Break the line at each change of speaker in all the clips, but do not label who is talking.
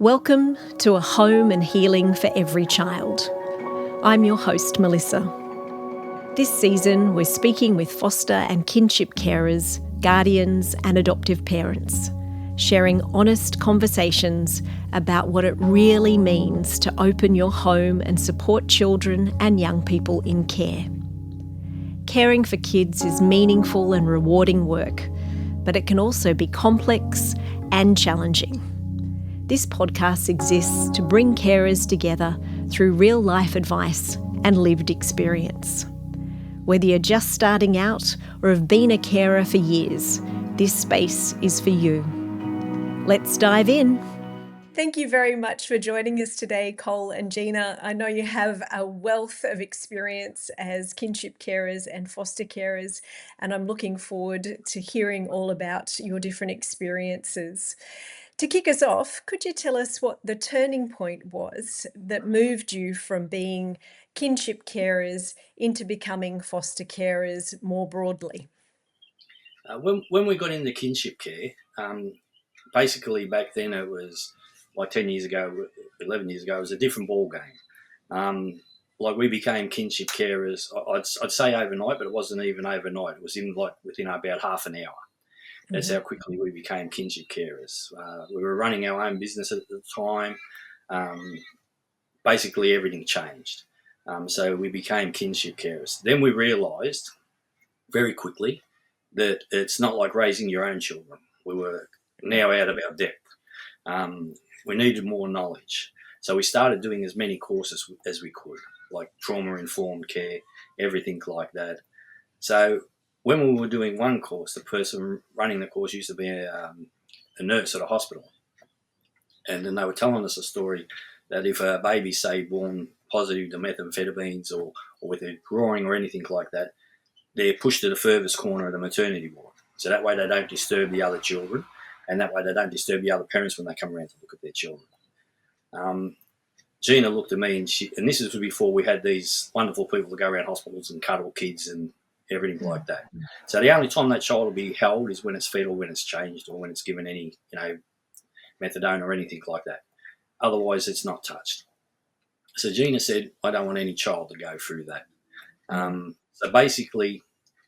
Welcome to A Home and Healing for Every Child. I'm your host, Melissa. This season, we're speaking with foster and kinship carers, guardians and adoptive parents, sharing honest conversations about what it really means to open your home and support children and young people in care. Caring for kids is meaningful and rewarding work, but it can also be complex and challenging. This podcast exists to bring carers together through real-life advice and lived experience. Whether you're just starting out or have been a carer for years, this space is for you. Let's dive in. Thank you very much for joining us today, Cole and Gina. I know you have a wealth of experience as kinship carers and foster carers, and I'm looking forward to hearing all about your different experiences. To kick us off, could you tell us what the turning point was that moved you from being kinship carers into becoming foster carers more broadly?
When we got into kinship care, basically back then it was like 10 years ago, 11 years ago, it was a different ball game. Like we became kinship carers, I'd say overnight, but it wasn't even overnight. It was within about half an hour. That's how quickly we became kinship carers. We were running our own business at the time. Basically, everything changed. So we became kinship carers. Then we realised very quickly that it's not like raising your own children. We were now out of our depth. We needed more knowledge. So we started doing as many courses as we could, like trauma-informed care, everything like that. So when we were doing one course, the person running the course used to be a nurse at a hospital. And then they were telling us a story that if a baby's, say, born positive to methamphetamines or with a drawing or anything like that, they're pushed to the furthest corner of the maternity ward. So that way they don't disturb the other children, and that way they don't disturb the other parents when they come around to look at their children. Gina looked at me, and this is before we had these wonderful people to go around hospitals and cuddle kids and everything like that. So the only time that child will be held is when it's fed or when it's changed or when it's given any, methadone or anything like that. Otherwise, it's not touched. So Gina said, I don't want any child to go through that. So basically,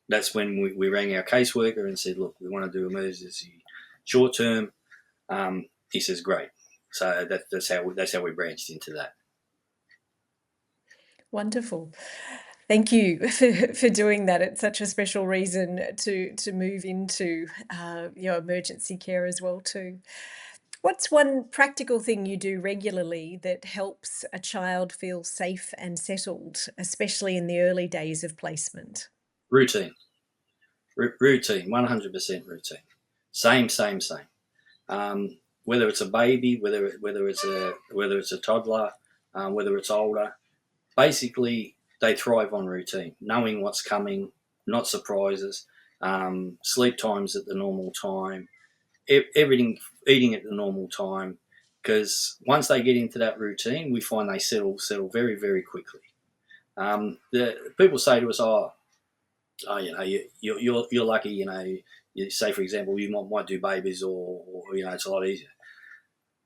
that's when we rang our caseworker and said, look, we want to do emergency short term. He says, great. So that's how we branched into that.
Wonderful. Thank you for doing that. It's such a special reason to move into emergency care as well too. What's one practical thing you do regularly that helps a child feel safe and settled, especially in the early days of placement?
Routine, 100% routine. Same. Whether it's a baby, whether it's a toddler, whether it's older, basically they thrive on routine, knowing what's coming, not surprises, sleep times at the normal time, everything, eating at the normal time, because once they get into that routine, we find they settle very, very quickly. The people say to us, you're lucky, you say, for example, you might do babies or it's a lot easier.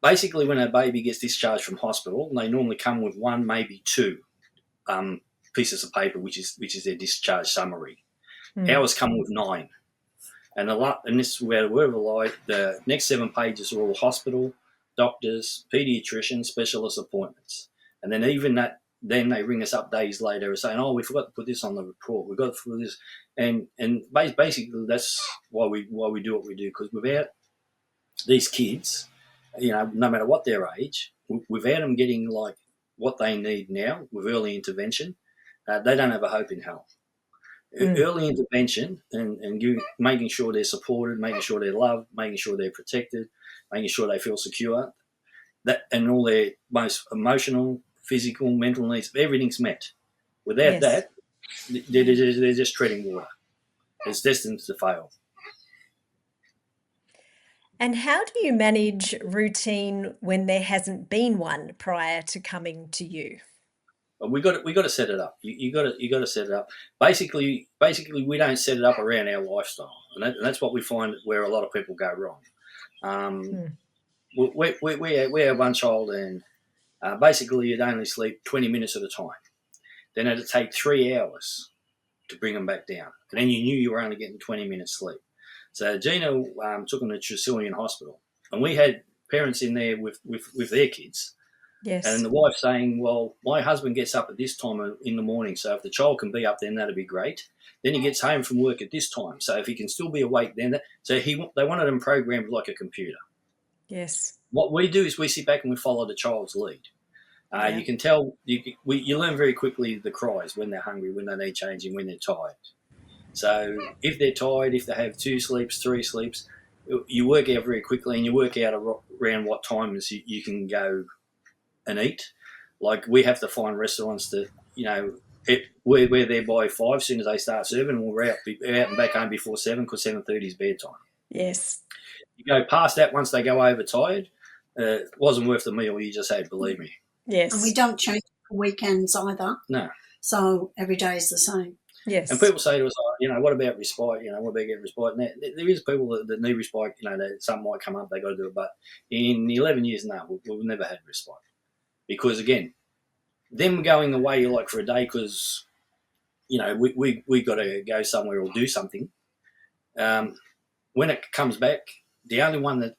Basically, when a baby gets discharged from hospital, they normally come with one, maybe two pieces of paper, which is their discharge summary. Ours come with 9. And this is where the word of the light, the next 7 pages are all hospital, doctors, paediatricians, specialist appointments. And then then they ring us up days later and saying, we forgot to put this on the report. We've got to put this. And basically that's why we do what we do, because without these kids, no matter what their age, without them getting like what they need now with early intervention, they don't have a hope in hell. Early intervention and making sure they're supported, making sure they're loved, making sure they're protected, making sure they feel secure, that and all their most emotional, physical, mental needs, everything's met. Without that, they're just treading water. It's destined to fail.
And how do you manage routine when there hasn't been one prior to coming to you?
We got to set it up. You got to set it up. Basically, we don't set it up around our lifestyle, and that's what we find where a lot of people go wrong. we have one child, and basically you'd only sleep 20 minutes at a time. Then it'd take 3 hours to bring them back down, and then you knew you were only getting 20 minutes sleep. So Gina took them to Tresillian Hospital, and we had parents in there with their kids.
Yes.
And the wife saying, well, my husband gets up at this time in the morning, so if the child can be up then that'd be great. Then he gets home from work at this time, so if he can still be awake then. They wanted him programmed like a computer.
Yes.
What we do is we sit back and we follow the child's lead. You can tell, you learn very quickly the cries when they're hungry, when they need changing, when they're tired. So if they're tired, if they have 2 sleeps, 3 sleeps, you work out very quickly, and you work out around what times you can go and eat. Like we have to find restaurants that, we're there by 5 as soon as they start serving, and we're out and back home before 7 because 7:30 is bedtime.
Yes.
You go past that once they go overtired, it wasn't worth the meal you just had, believe me.
Yes.
And we don't change for weekends either.
No.
So every day is the same.
Yes.
And people say to us, what about respite? What about getting respite? And there is people that need respite, that something might come up, they got to do it. But in 11 years, no, we've never had respite. Because, again, them going away like for a day because, we got to go somewhere or do something. When it comes back, the only one that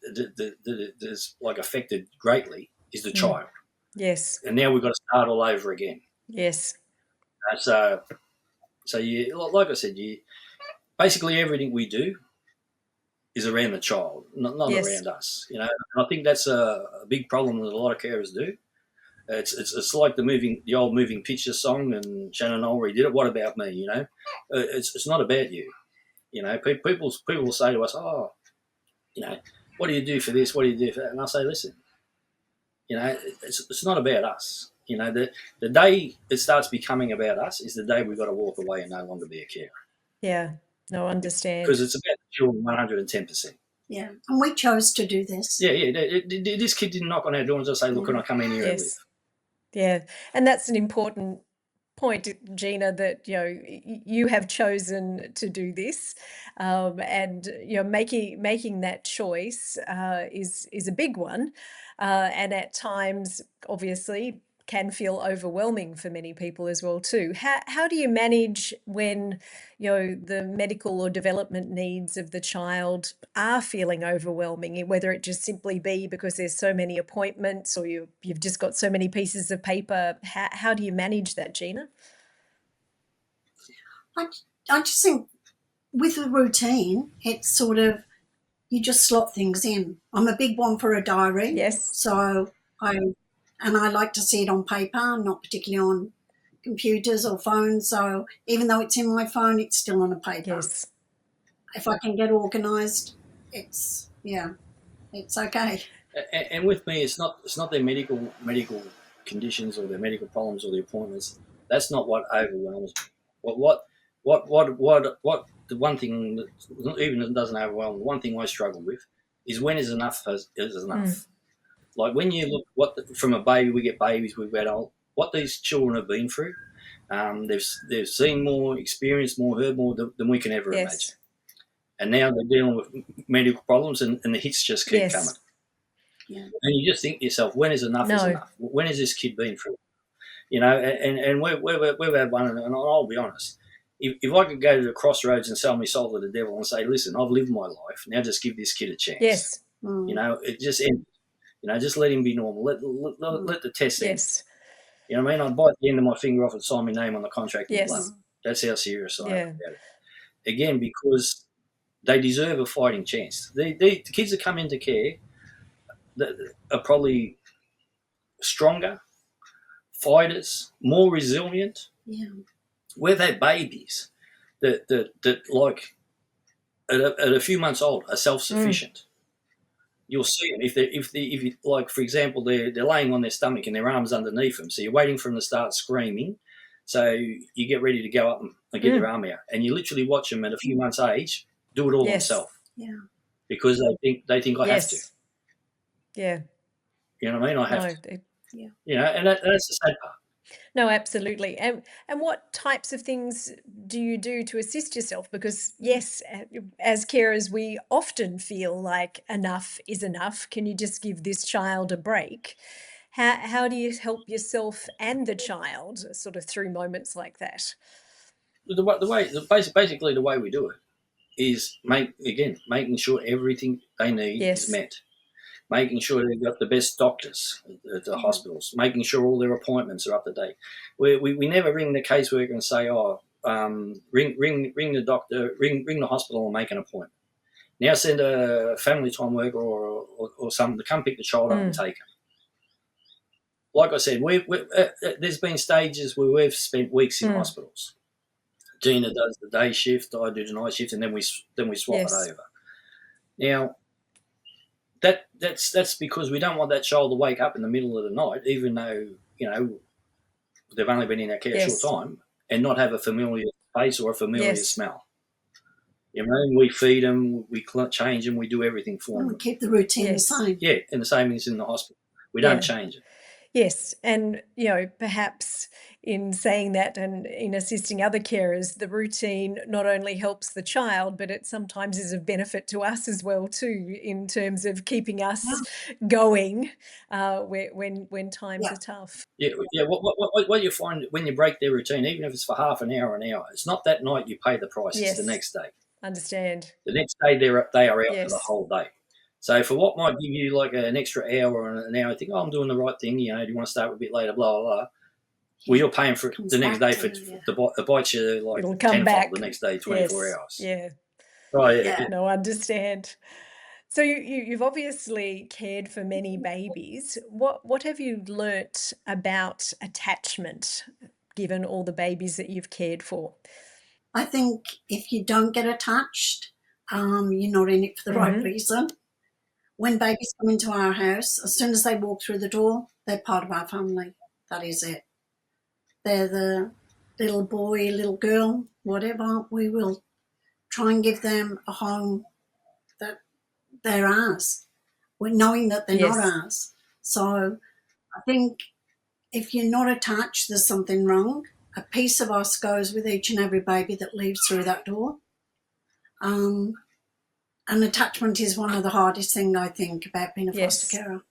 is like affected greatly is the child.
Yes.
And now we've got to start all over again.
Yes.
So you, like I said, basically everything we do is around the child, not around us. And I think that's a big problem that a lot of carers do. It's like the old moving picture song, and Shannon Ulrey did it. What about me? It's not about you. People will say to us, what do you do for this? What do you do for that? And I say, listen, it's not about us. The day it starts becoming about us is the day we've got to walk away and no longer be a carer.
Yeah, no, understand.
Because it's about the children 110%.
Yeah, and we chose to do this.
Yeah. This kid didn't knock on our door and just say, look, can I come in here and live?
Yeah, and that's an important point, Gina, that you have chosen to do this, and making that choice is a big one, and at times, obviously, can feel overwhelming for many people as well too. How do you manage when the medical or development needs of the child are feeling overwhelming, whether it just simply be because there's so many appointments or you've just got so many pieces of paper? How do you manage that, Gina?
I just think with a routine, it's sort of, you just slot things in. I'm a big one for a diary.
Yes.
So I like to see it on paper, not particularly on computers or phones. So even though it's in my phone, it's still on a paper.
Yes.
If I can get organised, it's okay.
And with me, it's not their medical conditions or their medical problems or the appointments. That's not what overwhelms me. What the one thing that even doesn't overwhelm me, one thing I struggle with is when is enough is enough. Like when you look from a baby, we get babies, we've got what these children have been through. They've seen more, experienced more, heard more than we can ever imagine. And now they're dealing with medical problems, and the hits just keep coming.
Yeah.
And you just think to yourself, when is enough is enough? When has this kid been through? And we've had one, and I'll be honest. If I could go to the crossroads and sell my soul to the devil and say, listen, I've lived my life, now just give this kid a chance.
Yes.
It just ends. Just let him be normal. Let the test end.
Yes.
You know what I mean? I'd bite the end of my finger off and sign my name on the contract.
Yes.
Blood. That's how serious I am about it. Again, because they deserve a fighting chance. The kids that come into care are probably stronger, fighters, more resilient.
Yeah.
We've had babies that like at a few months old are self-sufficient. You'll see them if you, like, for example, they're laying on their stomach and their arms underneath them, so you're waiting for them to start screaming, so you get ready to go up and get their arm out, and you literally watch them at a few months age do it all themselves.
Yeah.
Because they think I have to.
Yeah.
You know what I mean? I have to.
Yeah.
And that's the sad part.
No, absolutely. And what types of things do you do to assist yourself? Because yes, as carers, we often feel like enough is enough. Can you just give this child a break? How do you help yourself and the child sort of through moments like that?
Basically the way we do it is making sure everything they need is
Yes.
met, making sure they've got the best doctors at the hospitals, making sure all their appointments are up to date. We never ring the caseworker and say, ring the doctor, ring the hospital and make an appointment. Now send a family time worker or someone to come pick the child up and take them. Like I said, there's been stages where we've spent weeks in hospitals. Gina does the day shift, I do the night shift, and then we swap it over. Now, that's because we don't want that child to wake up in the middle of the night, even though they've only been in our care a short time, and not have a familiar face or a familiar smell. We feed them, we change them, we do everything for them.
We keep the routine the same.
Yeah, and the same is in the hospital. We don't change it.
Yes, and perhaps in saying that and in assisting other carers, the routine not only helps the child, but it sometimes is of benefit to us as well too, in terms of keeping us going when times are tough.
Yeah. What you find when you break their routine, even if it's for half an hour, it's not that night you pay the price. It's the next day.
Understand.
The next day they are out for the whole day. So for what might give you like an extra hour or an hour, think, I'm doing the right thing, do you want to start a bit later, blah, blah, blah. Well, you're paying for it the next day for the bite you like
it'll come back
the next day, 24 hours.
Yeah.
Oh, yeah.
No, understand. So you've obviously cared for many babies. What have you learnt about attachment, given all the babies that you've cared for?
I think if you don't get attached, you're not in it for the right reason. When babies come into our house, as soon as they walk through the door, they're part of our family. That is it. They're the little boy, little girl, whatever. We will try and give them a home that they're ours, knowing that they're not ours. So I think if you're not attached, there's something wrong. A piece of us goes with each and every baby that leaves through that door. And attachment is one of the hardest things, I think, about being a foster carer.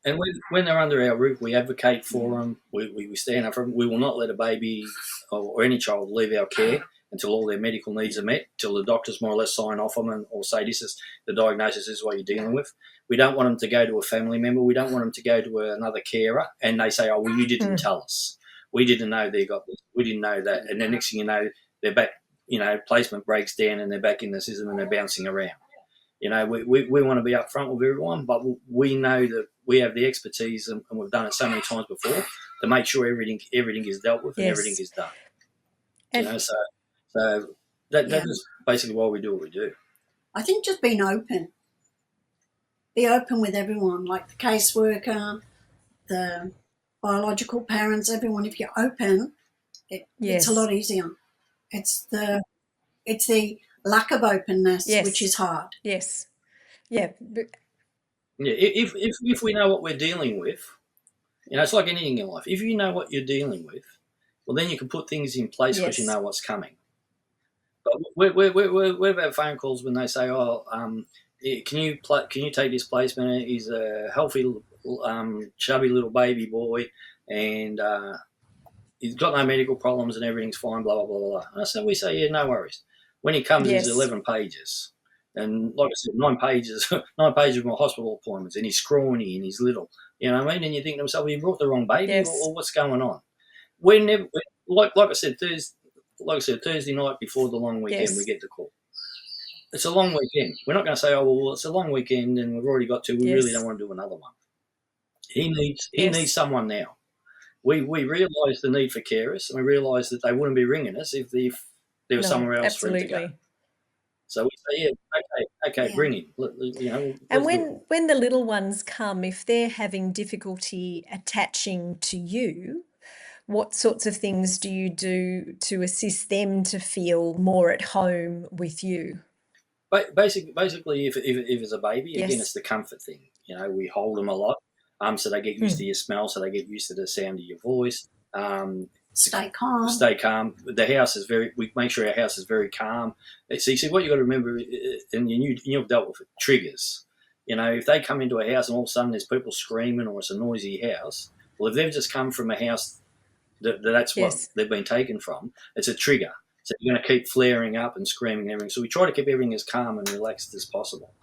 And when they're under our roof, we advocate for them. We stand up for them. We will not let a baby or any child leave our care until all their medical needs are met, till the doctors more or less sign off on them or say this is the diagnosis, this is what you're dealing with. We don't want them to go to a family member. We don't want them to go to another carer and they say, oh, well, you didn't tell us. We didn't know they got this. We didn't know that. And then next thing you know, they're back, placement breaks down and they're back in the system and they're bouncing around. We want to be upfront with everyone, but we know that we have the expertise and we've done it so many times before to make sure everything is dealt with and everything is done. So that is basically why we do what we do.
I think just being open. Be open with everyone, like the caseworker, the biological parents, everyone. If you're open, it's a lot easier. It's the lack of openness which is hard.
Yes. Yeah.
Yeah. If we know what we're dealing with, it's like anything in life. If you know what you're dealing with, well, then you can put things in place because you know what's coming. But we've had phone calls when they say, "Oh, can you take this placement? He's a healthy, chubby little baby boy, and he's got no medical problems and everything's fine." Blah blah blah blah. And we say, "Yeah, no worries." When he comes, there's 11 pages, and like I said, 9 pages of my hospital appointments, and he's scrawny and he's little. You know what I mean? And you think to yourself, "You brought the wrong baby, or what's going on?" We're never like I said, Thursday night before the long weekend, we get the call. It's a long weekend. We're not going to say, "Oh, well, it's a long weekend and we've already got 2. We really don't want to do another one." He needs someone now. We realise the need for carers, and we realise that they wouldn't be ringing us if there was somewhere else for him to go. So we say, okay, bring him.
And when the little ones come, if they're having difficulty attaching to you, what sorts of things do you do to assist them to feel more at home with you?
Basically, if it's a baby, again, it's the comfort thing. We hold them a lot. So they get used to your smell, so they get used to the sound of your voice.
Stay calm.
Stay calm. The house is we make sure our house is very calm. So you see, what you got to remember, and you've dealt with it, triggers. If they come into a house and all of a sudden there's people screaming or it's a noisy house, well, if they've just come from a house that's what they've been taken from, it's a trigger. So you're going to keep flaring up and screaming and everything. So we try to keep everything as calm and relaxed as possible,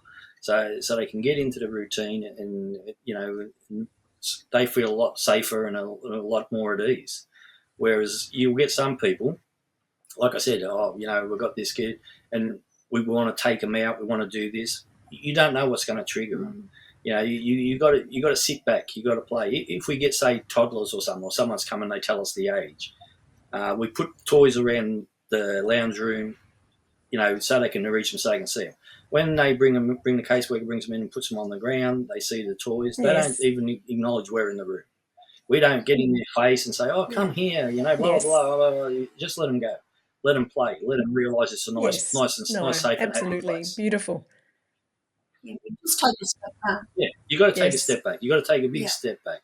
so they can get into the routine and they feel a lot safer and a lot more at ease. Whereas you'll get some people, like I said, we've got this kid and we want to take them out, we want to do this. You don't know what's going to trigger them. You got to sit back. You got to play. If we get, say, toddlers or something, or someone's coming, they tell us the age. We put toys around the lounge room, so they can reach them, so they can see them. When they bring the caseworker brings them in and puts them on the ground, they see the toys. They don't even acknowledge we're in the room. We don't get in their face and say, "Oh, come here," blah, blah, blah, blah. Just let them go. Let them play. Let them realise it's a nice, safe, and happy place.
Beautiful.
Yeah, just take a step back.
Yeah, you got to take a step back. You got to take a big step back.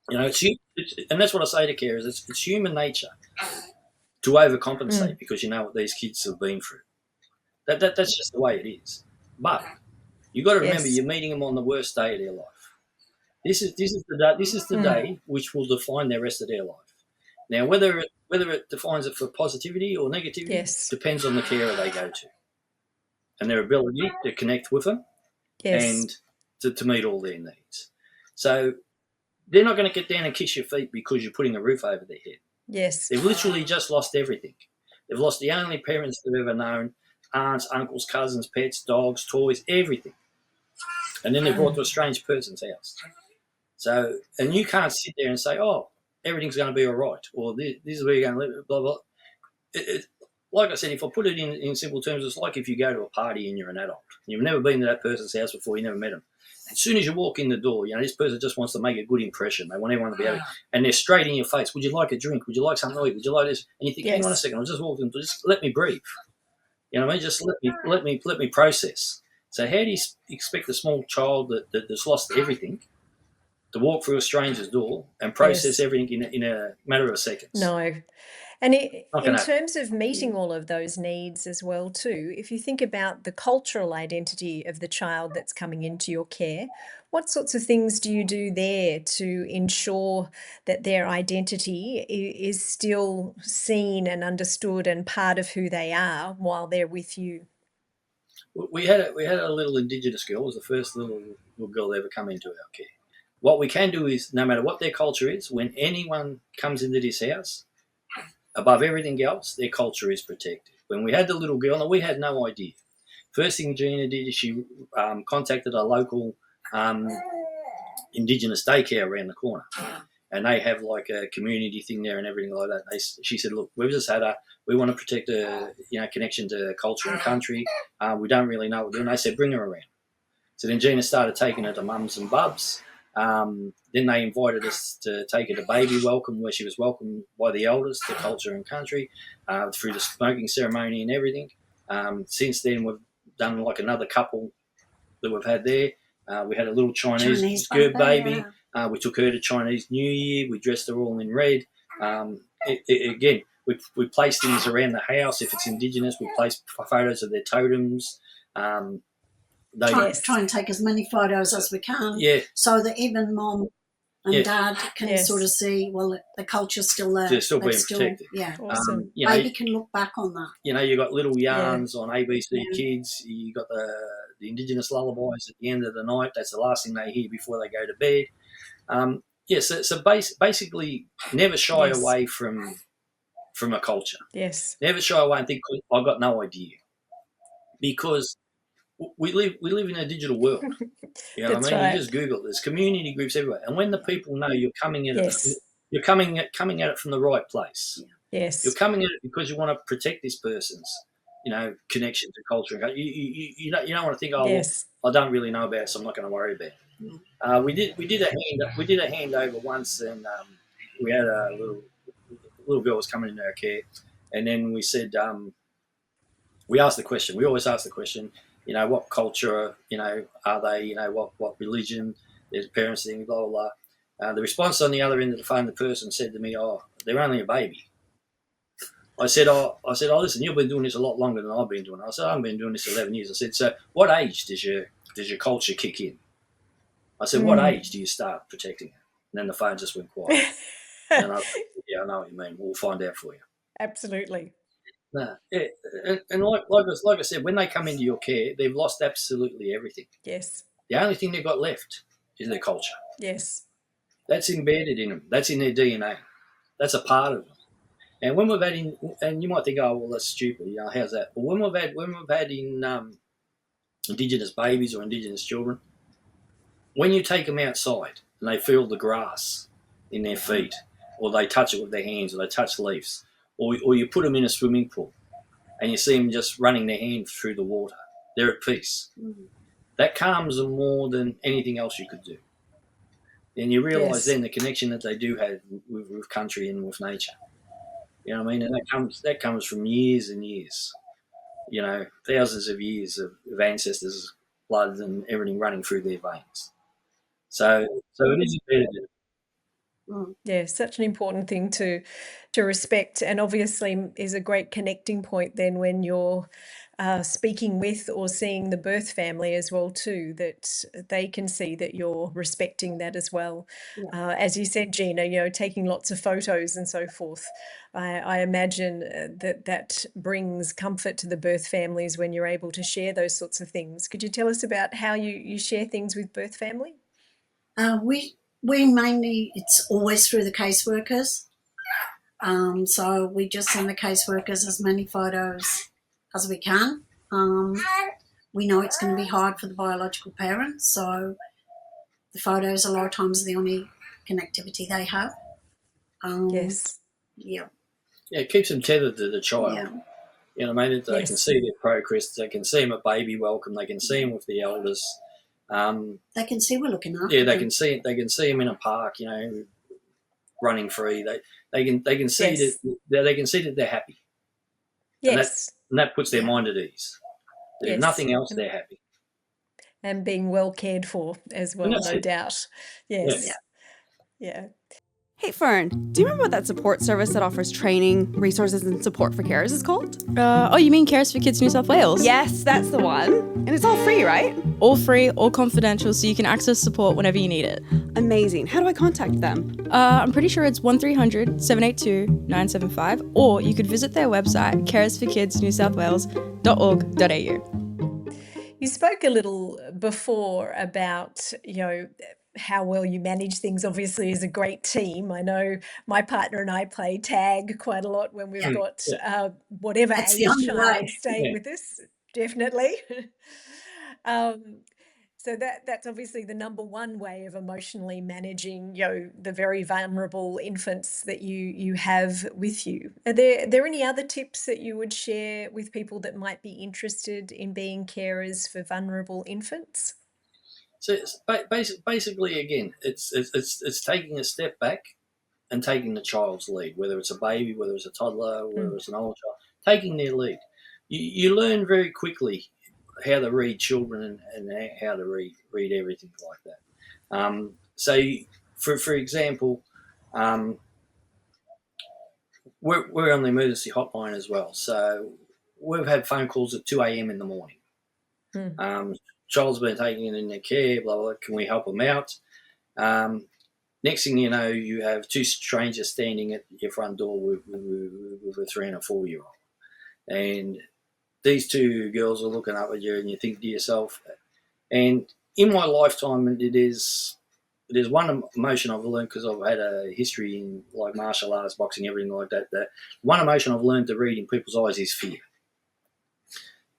And that's what I say to carers. It's human nature to overcompensate because you know what these kids have been through. That's just the way it is. But you got to remember, you're meeting them on the worst day of their life. This is the day which will define the rest of their life. Now, whether it defines it for positivity or negativity depends on the carer they go to and their ability to connect with them and to meet all their needs. So they're not going to get down and kiss your feet because you're putting a roof over their head.
Yes.
They've literally just lost everything. They've lost the only parents they've ever known, aunts, uncles, cousins, pets, dogs, toys, everything. And then they're brought to a strange person's house. So, and you can't sit there and say, "Oh, everything's going to be all right," or "This is where you're going to live," blah, blah. Like I said, if I put it in simple terms, it's like if you go to a party and you're an adult. You've never been to that person's house before, you never met them. As soon as you walk in the door, this person just wants to make a good impression. They want everyone to be happy. And they're straight in your face. "Would you like a drink? Would you like something to eat? Would you like this?" And you think, "Hang on a second, I just walked in. Just let me breathe. You know what I mean? Just let me process." So how do you expect a small child that's lost everything to walk through a stranger's door and process everything in a matter of seconds?
No. And in terms of meeting all of those needs as well too, if you think about the cultural identity of the child that's coming into your care, what sorts of things do you do there to ensure that their identity is still seen and understood and part of who they are while they're with you?
We had a little Indigenous girl. It was the first little girl that ever come into our care. What we can do is, no matter what their culture is, when anyone comes into this house, above everything else, their culture is protected. When we had the little girl, we had no idea. First thing Gina did is she contacted a local Indigenous daycare around the corner. And they have like a community thing there and everything like that. She said, "Look, we've just had we want to protect a connection to culture and country. We don't really know what we're doing." They said, "Bring her around." So then Gina started taking her to mums and bubs. Then they invited us to take her to baby welcome, where she was welcomed by the elders to culture and country through the smoking ceremony and everything. Since then, we've done like another couple that we've had there. We had a little Chinese skirt baby. We took her to Chinese New Year. We dressed her all in red. Again, we place things around the house. If it's Indigenous, we place photos of their totems.
Try and take as many photos as we can, so that even mom and dad can sort of see, well, the culture's still there.
They're still being protected.
Yeah,
awesome.
Baby can look back on that.
You got little yarns on ABC Kids. You got the Indigenous lullabies at the end of the night. That's the last thing they hear before they go to bed. So basically, never shy away from a culture.
Yes.
Never shy away and think, "I've got no idea," because we live in a digital world. You know what I mean?
Right.
You just Google it. There's community groups everywhere, and when the people know you're coming at it, you're coming at it from the right place.
Yes.
You're coming at it because you want to protect this person's, connection to culture. You don't want to think, "Oh, well, I don't really know about it, so I'm not going to worry about it." We did a handover once, and we had a little girl was coming into our care, and then we said, we asked the question. We always ask the question, what culture, are they, what religion. there's parents thing, blah, blah, blah. The response on the other end of the phone, the person said to me, "Oh, they're only a baby." I said, listen, you've been doing this a lot longer than I've been doing it. I said, I've been doing this 11 years. I said, so what age does your culture kick in? I said, what age do you start protecting it? And then the phone just went quiet. And I said, yeah, I know what you mean. We'll find out for you.
Absolutely.
No, yeah. And like I said, when they come into your care, they've lost absolutely everything.
Yes.
The only thing they've got left is their culture.
Yes.
That's embedded in them. That's in their DNA. That's a part of them. And when we've had and you might think, oh, well, that's stupid. How's that? But when we've had Indigenous babies or Indigenous children, when you take them outside and they feel the grass in their feet, or they touch it with their hands, or they touch leaves, or you put them in a swimming pool and you see them just running their hand through the water, they're at peace. Mm-hmm. That calms them more than anything else you could do. And you realise then the connection that they do have with country and with nature. You know what I mean? And that comes from years and years. Thousands of years of ancestors' blood and everything running through their veins. So it is embedded in it.
Yeah, such an important thing to respect, and obviously is a great connecting point then when you're speaking with or seeing the birth family as well too, that they can see that you're respecting that as well. Yeah. As you said, Gina, taking lots of photos and so forth. I imagine that brings comfort to the birth families when you're able to share those sorts of things. Could you tell us about how you share things with birth family?
We mainly, it's always through the caseworkers. So we just send the caseworkers as many photos as we can. We know it's going to be hard for the biological parents, so the photos a lot of times are the only connectivity they have.
Yes.
Yeah.
Yeah, it keeps them tethered to the child.
Yeah.
You know what I mean? They can see their progress. They can see them at baby welcome. They can see them with the elders.
They can see we're looking after
them.
They
can see them in a park. Running free. They can see that they're happy.
Yes,
and that puts their mind at ease. There's nothing else, they're happy.
And being well cared for as well, no doubt. Yes. Yeah.
Hey Fern, do you remember what that support service that offers training, resources and support for carers is called?
You mean Carers for Kids New South Wales?
Yes, that's the one. And it's all free, right?
All free, all confidential, so you can access support whenever you need it.
Amazing. How do I contact them?
I'm pretty sure it's 1300 782 975, or you could visit their website, carersforkidsnewsouthwales.org.au.
You spoke a little before about, how well you manage things, obviously, as a great team. I know my partner and I play tag quite a lot when we've got whatever age child staying with us, definitely. So that's obviously the number one way of emotionally managing, the very vulnerable infants that you have with you. Are there any other tips that you would share with people that might be interested in being carers for vulnerable infants?
So it's basically, again, it's taking a step back and taking the child's lead, whether it's a baby, whether it's a toddler, whether it's an older child, taking their lead. You learn very quickly how to read children and how to read everything like that. So, for example, we're on the emergency hotline as well. So we've had phone calls at 2 a.m. in the morning. Child's been taken in their care, blah, blah, can we help them out? Next thing you know, you have two strangers standing at your front door with a 3 and a 4-year-old. And these two girls are looking up at you and you think to yourself, and in my lifetime, there's one emotion I've learned, because I've had a history in like martial arts, boxing, everything like that. That one emotion I've learned to read in people's eyes is fear.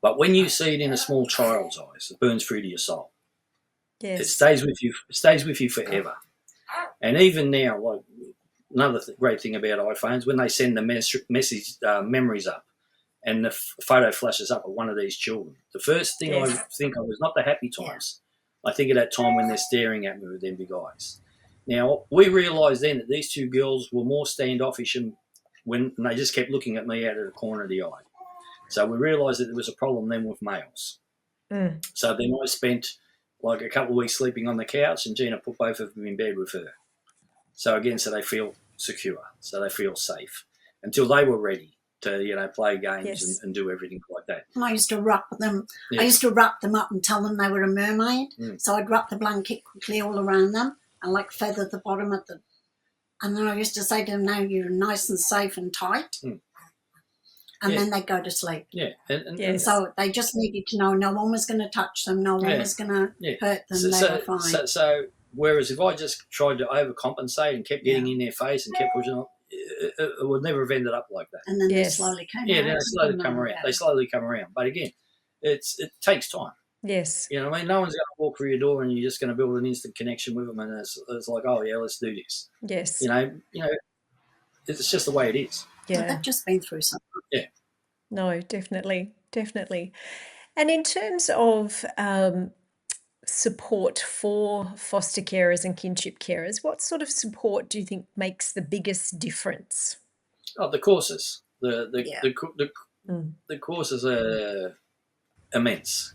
But when you see it in a small child's eyes, it burns through to your soul.
Yes.
It stays with you. It stays with you forever. And even now, like another great thing about iPhones, when they send the message memories up, and the photo flashes up of one of these children, the first thing I think of is not the happy times. I think of that time when they're staring at me with them big eyes. Now, we realised then that these two girls were more standoffish and they just kept looking at me out of the corner of the eye. So we realised that there was a problem then with males. So then I spent like a couple of weeks sleeping on the couch, and Gina put both of them in bed with her. So again, so they feel secure, so they feel safe until they were ready to, play games and do everything like that.
And I used to wrap them.
Yeah.
I used to wrap them up and tell them they were a mermaid.
Mm.
So I'd wrap the blanket quickly all around them and like feather the bottom of them. And then I used to say to them, now you're nice and safe and tight.
Mm.
And then they'd go to sleep.
Yeah.
And so they just needed to know no one was going to touch them, no one was going to hurt them, they were fine.
So whereas if I just tried to overcompensate and kept getting in their face and kept pushing on, it would never have ended up like that.
And then they slowly came around.
Yeah, they slowly come around. They slowly come around. But again, it takes time.
Yes.
You know what I mean? No one's going to walk through your door and you're just going to build an instant connection with them and it's like, oh, yeah, let's do this.
Yes.
You know, it's just the way it is.
Yeah. But they've just been through something.
Yeah.
No, definitely. And in terms of support for foster carers and kinship carers, what sort of support do you think makes the biggest difference?
Oh, the courses. The courses are immense.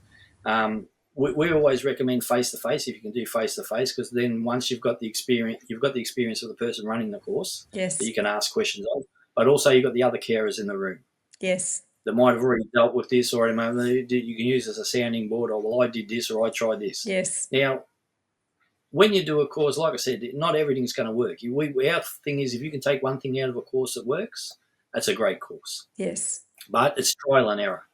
We always recommend face-to-face if you can do face-to-face, because then once you've got the experience of the person running the course that you can ask questions of, but also you've got the other carers in the room.
Yes.
That might have already dealt with this, or you can use as a sounding board, or, well, I did this, or I tried this.
Yes.
Now, when you do a course, like I said, not everything's going to work. Our thing is, if you can take one thing out of a course that works, that's a great course.
Yes.
But it's trial and error.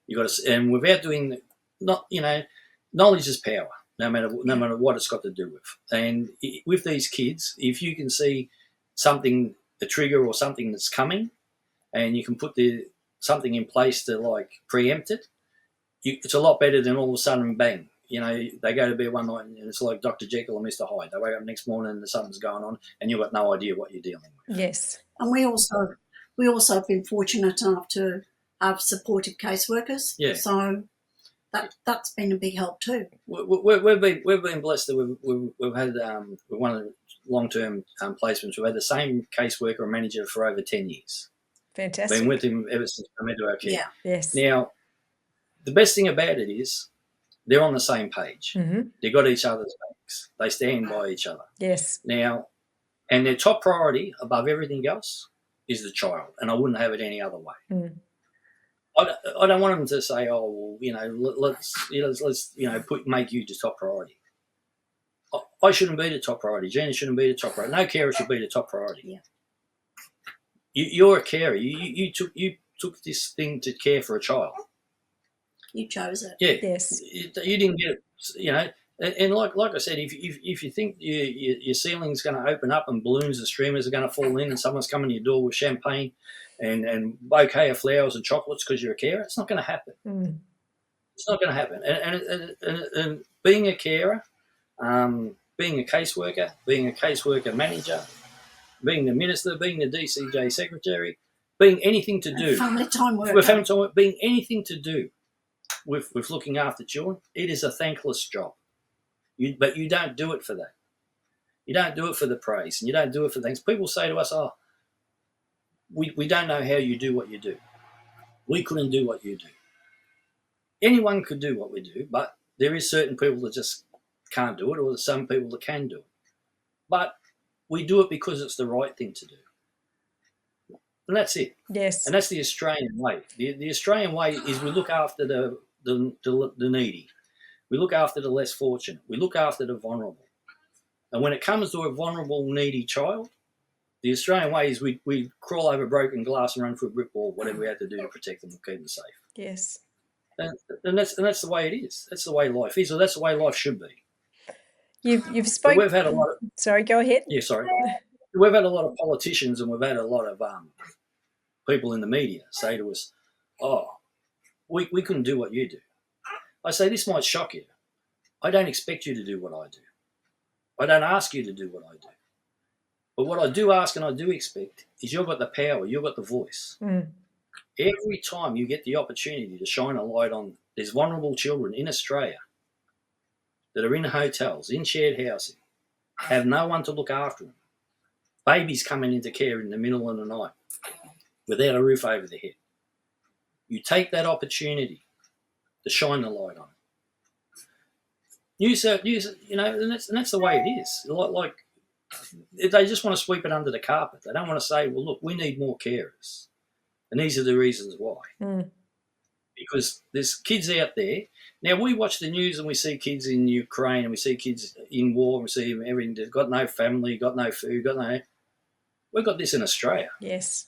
You got to, and without doing, knowledge is power. No matter what it's got to do with. And with these kids, if you can see something, a trigger or something that's coming, and you can put something in place to like preempt it, it's a lot better than all of a sudden bang. They go to bed one night and it's like Dr. Jekyll and Mr. Hyde. They wake up next morning and something's going on and you've got no idea what you're dealing with.
Yes.
And we also have been fortunate enough to have supportive caseworkers.
Yeah.
So that's been a big help too.
We've been blessed that we've had one of the long-term placements. We've had the same caseworker or manager for over 10 years.
Fantastic.
Been with him ever since come into our care.
Yeah.
Yes.
Now, the best thing about it is they're on the same page.
Mm-hmm.
They've got each other's backs. They stand by each other.
Yes.
Now, and their top priority above everything else is the child, and I wouldn't have it any other way.
Mm.
I don't want them to say, oh, well, let's make you the top priority. I shouldn't be the top priority. Gina shouldn't be the top priority. No carer should be the top priority.
Yeah.
You're a carer. You took this thing to care for a child.
You chose it.
Yeah.
Yes.
You didn't get it. And like I said, if you think your ceiling's going to open up and balloons and streamers are going to fall in and someone's coming to your door with champagne and bouquet of flowers and chocolates because you're a carer, it's not going to happen.
Mm.
It's not going to happen. And being a carer, being a caseworker manager, being the minister, being the DCJ secretary, being anything to do
family time work.
with family time, being anything to do with looking after children, it is a thankless job. But you don't do it for that. You don't do it for the praise, and you don't do it for things. People say to us, "Oh, we don't know how you do what you do. We couldn't do what you do." Anyone could do what we do, but there is certain people that just can't do it, or there's some people that can do it. But we do it because it's the right thing to do. And that's it.
Yes.
And that's the Australian way. The Australian way is we look after the needy. We look after the less fortunate. We look after the vulnerable. And when it comes to a vulnerable, needy child, the Australian way is we crawl over broken glass and run through a brick wall, whatever we have to do to protect them and keep them safe.
Yes.
And that's the way it is. That's the way life is, or that's the way life should be.
You've spoken.
We've had a lot of.
Sorry, go ahead.
Yeah, sorry. We've had a lot of politicians and we've had a lot of people in the media say to us, "Oh, we couldn't do what you do." I say, this might shock you. I don't expect you to do what I do. I don't ask you to do what I do. But what I do ask and I do expect is you've got the power, you've got the voice.
Mm.
Every time you get the opportunity to shine a light on, there's vulnerable children in Australia that are in hotels, in shared housing, have no one to look after them. Babies coming into care in the middle of the night without a roof over their head. You take that opportunity to shine the light on it. use you know, and that's the way it is. Like they just want to sweep it under the carpet. They don't want to say, well, look, we need more carers, and these are the reasons why. Because there's kids out there. Now, we watch the news and we see kids in Ukraine and we see kids in war and we see everything. They've got no family, got no food, got no... We've got this in Australia.
Yes.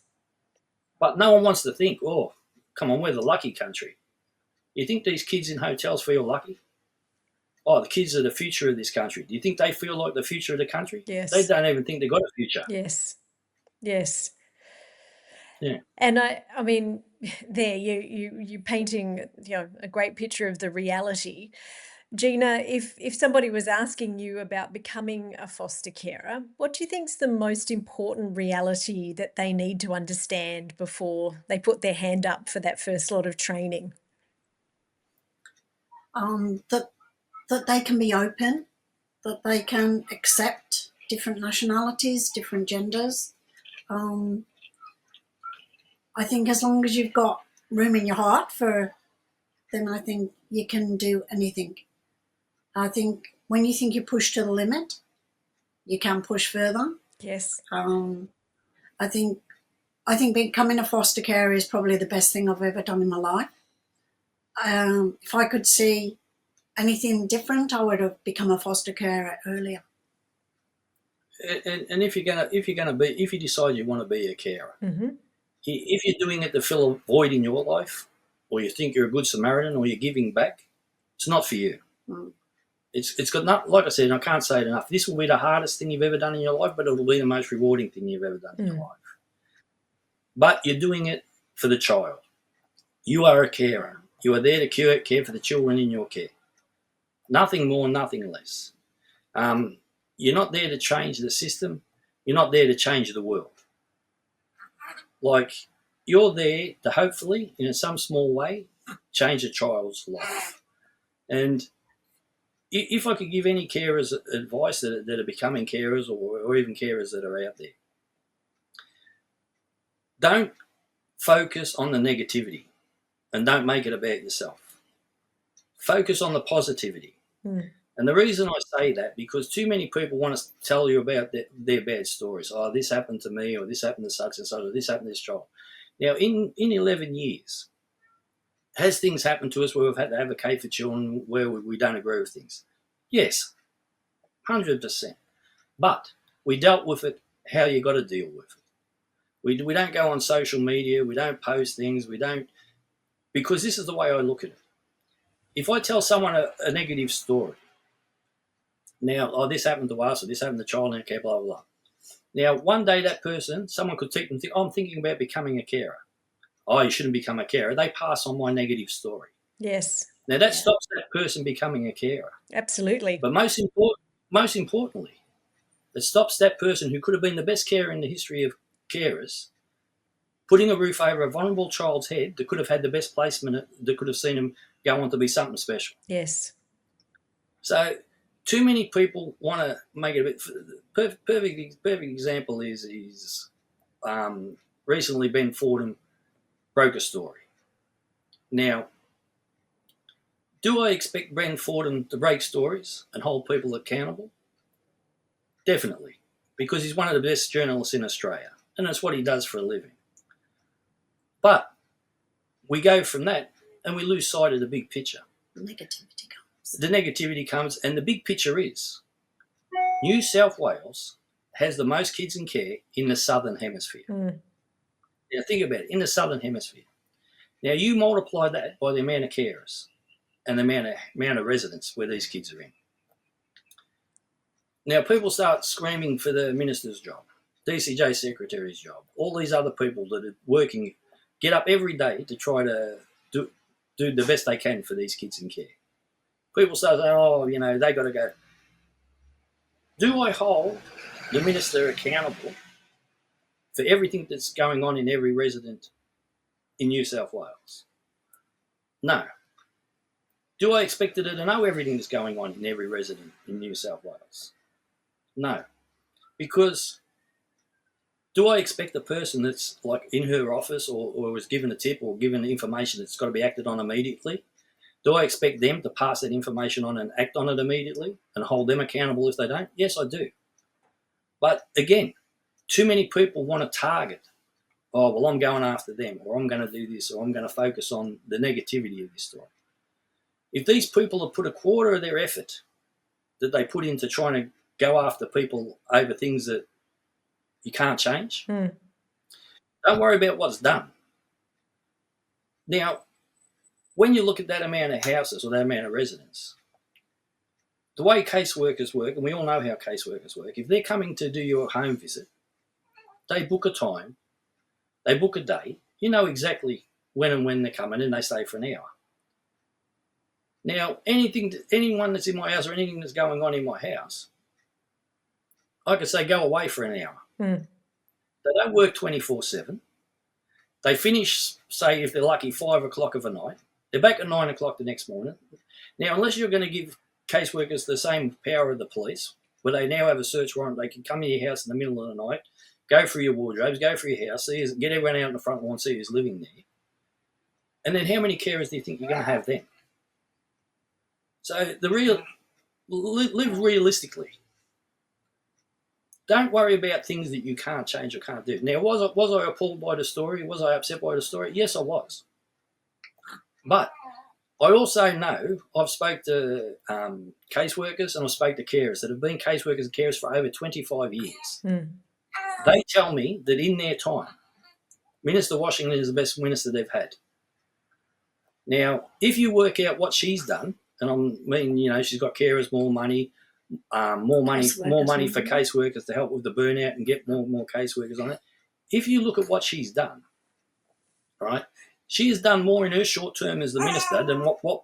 But no one wants to think, oh, come on, we're the lucky country. You think these kids in hotels feel lucky? Oh, the kids are the future of this country. Do you think they feel like the future of the country?
Yes.
They don't even think they've got a future.
Yes. Yes.
Yeah.
And I mean, there you painting, you know, a great picture of the reality. Gina, if somebody was asking you about becoming a foster carer, what do you think's the most important reality that they need to understand before they put their hand up for that first lot of training?
That they can be open, that they can accept different nationalities, different genders. I think as long as you've got room in your heart for them, I think you can do anything. I think when you think you're pushed to the limit, you can push further.
Yes.
I think becoming a foster carer is probably the best thing I've ever done in my life. If I could see anything different, I would have become a foster carer earlier.
And if you decide you want to be a carer, if you're doing it to fill a void in your life, or you think you're a good Samaritan, or you're giving back, it's not for you. It's got not, like I said, and I can't say it enough. This will be the hardest thing you've ever done in your life, but it'll be the most rewarding thing you've ever done in your life. But you're doing it for the child. You are a carer. You are there to care for the children in your care. Nothing more, nothing less. You're not there to change the system. You're not there to change the world. Like, you're there to hopefully, in some small way, change a child's life. And if I could give any carers advice that are becoming carers or even carers that are out there, don't focus on the negativity and don't make it about yourself. Focus on the positivity. And the reason I say that, because too many people want to tell you about their bad stories. Oh, this happened to me, or this happened to such and such, or this happened to this child. Now, in 11 years, has things happened to us where we've had to advocate for children where we don't agree with things? Yes, 100%. But we dealt with it how you got to deal with it. We don't go on social media. We don't post things. We don't, because this is the way I look at it. If I tell someone a negative story, now, oh, this happened to us, or this happened to child in care, blah, blah, blah. Now, one day that person, someone could think, oh, I'm thinking about becoming a carer. Oh, you shouldn't become a carer. They pass on my negative story.
Yes.
Now, that stops that person becoming a carer.
Absolutely.
But most importantly, it stops that person who could have been the best carer in the history of carers putting a roof over a vulnerable child's head that could have had the best placement, that could have seen him go on to be something special.
Yes.
So too many people want to make it a bit... Perfect example is recently Ben Fordham broke a story. Now, do I expect Ben Fordham to break stories and hold people accountable? Definitely, because he's one of the best journalists in Australia, and that's what he does for a living. But we go from that and we lose sight of the big picture. The negativity comes, and the big picture is New South Wales has the most kids in care in the Southern Hemisphere. Now, think about it, in the Southern Hemisphere. Now, you multiply that by the amount of carers and the amount of residents where these kids are in. Now, people start screaming for the minister's job, DCJ secretary's job, all these other people that are working, get up every day to try to do the best they can for these kids in care. People start saying, oh, you know, they got to go. Do I hold the minister accountable for everything that's going on in every resident in New South Wales? No. Do I expect her to know everything that's going on in every resident in New South Wales? No. Because do I expect the person that's like in her office or was given a tip or given information that's got to be acted on immediately? Do I expect them to pass that information on and act on it immediately and hold them accountable if they don't? Yes, I do. But again, too many people want to target, oh, well, I'm going after them, or I'm going to do this, or I'm going to focus on the negativity of this story. If these people have put a quarter of their effort that they put into trying to go after people over things that you can't change, don't worry about what's done. Now, when you look at that amount of houses or that amount of residents, the way caseworkers work, and we all know how caseworkers work, if they're coming to do your home visit, they book a time, they book a day, you know exactly when they're coming, and they stay for an hour. Now, anyone that's in my house or anything that's going on in my house, I could say go away for an hour. They don't work 24/7. They finish, say, if they're lucky, 5 o'clock of a night. They're back at 9 o'clock the next morning. Now, unless you're going to give caseworkers the same power of the police, where they now have a search warrant, they can come to your house in the middle of the night, go through your wardrobes, go through your house, get everyone out in the front lawn, see who's living there. And then how many carers do you think you're going to have then? So live realistically. Don't worry about things that you can't change or can't do. Now, was I appalled by the story? Was I upset by the story? Yes, I was. But I also know I've spoke to caseworkers and I've spoke to carers that have been caseworkers and carers for over 25 years. They tell me that in their time, Minister Washington is the best minister they've had. Now, if you work out what she's done, and I mean, you know, she's got carers, more money for caseworkers to help with the burnout and get more caseworkers on it. If you look at what she's done, right, she has done more in her short term as the minister than what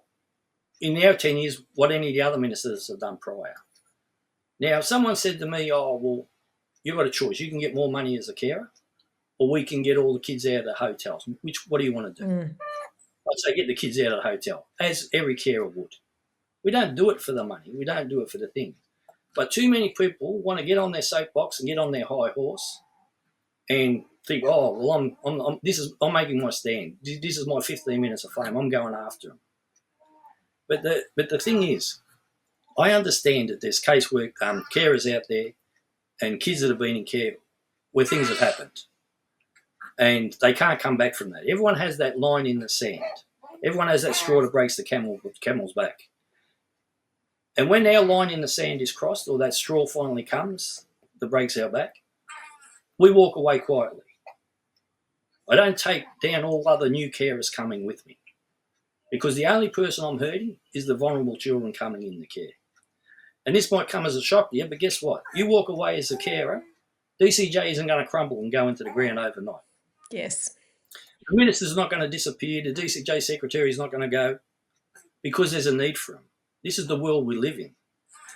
in our 10 years, what any of the other ministers have done prior. Now, if someone said to me, oh, well, you've got a choice. You can get more money as a carer, or we can get all the kids out of the hotels. What do you want to do? I'd say get the kids out of the hotel, as every carer would. We don't do it for the money. We don't do it for the thing. But too many people want to get on their soapbox and get on their high horse and think, oh, well, I'm making my stand. This is my 15 minutes of fame. I'm going after them. But the thing is, I understand that there's casework, carers out there and kids that have been in care where things have happened. And they can't come back from that. Everyone has that line in the sand. Everyone has that straw that breaks the camel's back. And when our line in the sand is crossed, or that straw finally comes that breaks our back, we walk away quietly. I don't take down all other new carers coming with me, because the only person I'm hurting is the vulnerable children coming in the care. And this might come as a shock to you, but guess what? You walk away as a carer, DCJ isn't going to crumble and go into the ground overnight.
Yes.
The minister's not going to disappear. The DCJ secretary is not going to go, because there's a need for him. This is the world we live in.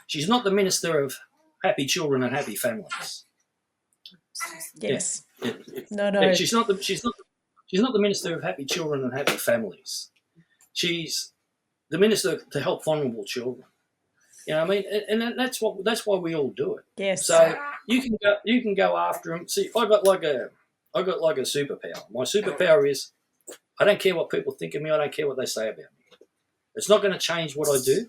She's not the minister of happy children and happy families.
Yes.
Yeah.
No.
Yeah, she's not the minister of happy children and happy families. She's the minister to help vulnerable children. You know what I mean? And that's why we all do it.
Yes.
So you can go after them. See, I got like a superpower. My superpower is I don't care what people think of me. I don't care what they say about me. It's not going to change what I do.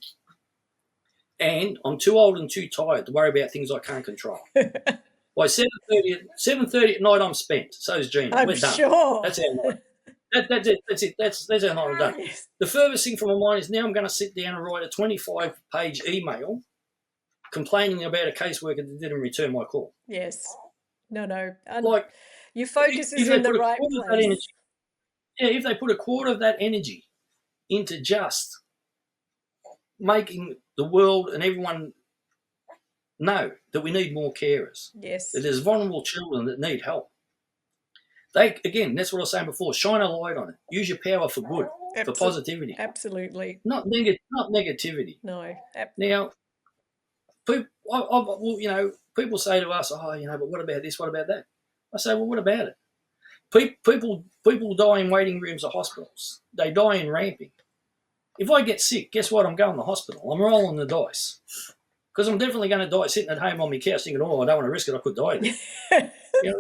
And I'm too old and too tired to worry about things I can't control. By 7:30 at night, I'm spent. So is Gina.
I'm
We're done.
sure.
That's our night. That's it. That's it. That's how night I'm done.
Yes.
The furthest thing from my mind is now I'm going to sit down and write a 25-page email complaining about a caseworker that didn't return my call.
Yes. No.
Like,
Your focus
if
is
they
in the
put a
right
quarter of that
place.
energy, if they put a quarter of that energy into just making the world and everyone know that we need more carers,
Yes.
that there's vulnerable children that need help. That's what I was saying before, shine a light on it. Use your power for good, for positivity.
Absolutely.
Not negativity.
No.
Now, people say to us, but what about this, what about that? I say, well, what about it? People die in waiting rooms of hospitals. They die in ramping. If I get sick, guess what? I'm going to the hospital. I'm rolling the dice. Because I'm definitely going to die sitting at home on my couch thinking, I don't want to risk it. I could die there. You know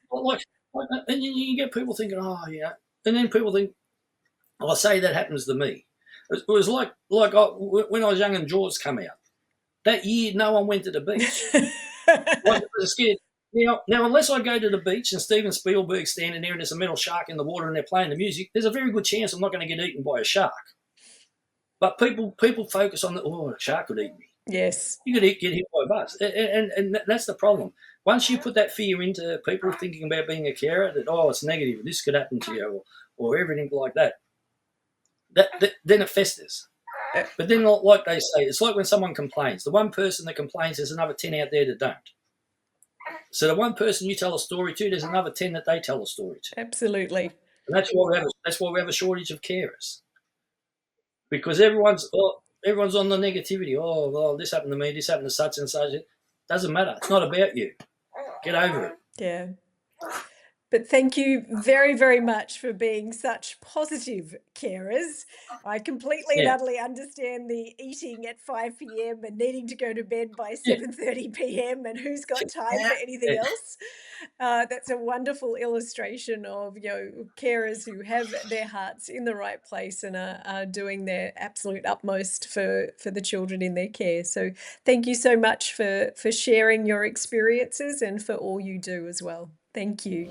what I mean? And you get people thinking, and then people think, I say that happens to me. It was like when I was young and Jaws come out. That year, no one went to the beach. I was scared. Now, unless I go to the beach and Steven Spielberg's standing there and there's a metal shark in the water and they're playing the music, there's a very good chance I'm not going to get eaten by a shark. But people focus on a shark could eat me.
Yes.
You could get hit by a bus. And that's the problem. Once you put that fear into people thinking about being a carer, that, it's negative, this could happen to you, or everything like that, then it festers. But then, like they say, it's like when someone complains. The one person that complains, there's another 10 out there that don't. So the one person you tell a story to, there's another 10 that they tell a story to.
Absolutely.
And that's why we have a shortage of carers. Because everyone's on the negativity. Oh, this happened to me, this happened to such and such. It doesn't matter. It's not about you. Get over it.
Yeah. But thank you very, very much for being such positive carers. I completely and utterly understand the eating at 5 p.m. and needing to go to bed by 7:30 p.m. and who's got time for anything else. That's a wonderful illustration of carers who have their hearts in the right place and are doing their absolute utmost for the children in their care. So thank you so much for sharing your experiences and for all you do as well. Thank you.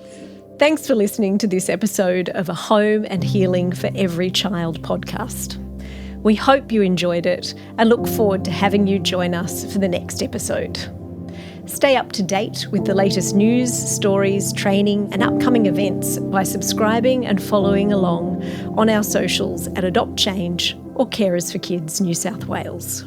Thanks for listening to this episode of a Home and Healing for Every Child podcast. We hope you enjoyed it and look forward to having you join us for the next episode. Stay up to date with the latest news, stories, training and upcoming events by subscribing and following along on our socials at Adopt Change or Carers for Kids New South Wales.